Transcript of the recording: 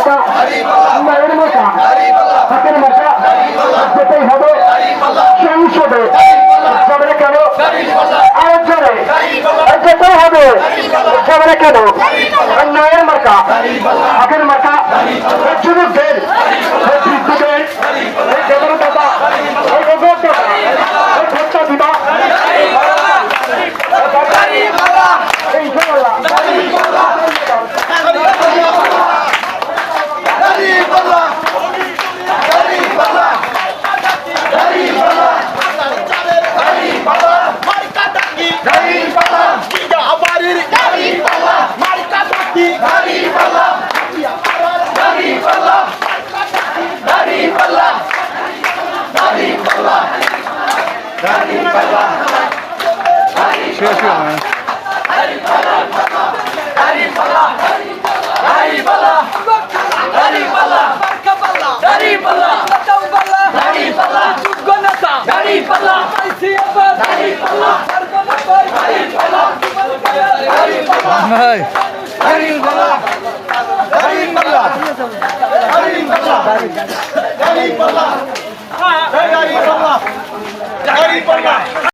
মার্কা উন্নয়নের মার্কা হাতের মার্কা যেতেই হবে সংসদে যাবে না কেন আরো জোরে যেতেই হবে যাবে না কেন উন্নয়নের মার্কা হাতের মার্কা যুবকদের বৃদ্ধদের দাদা ভোটটা দিবা শেষ হয়ে না ভাই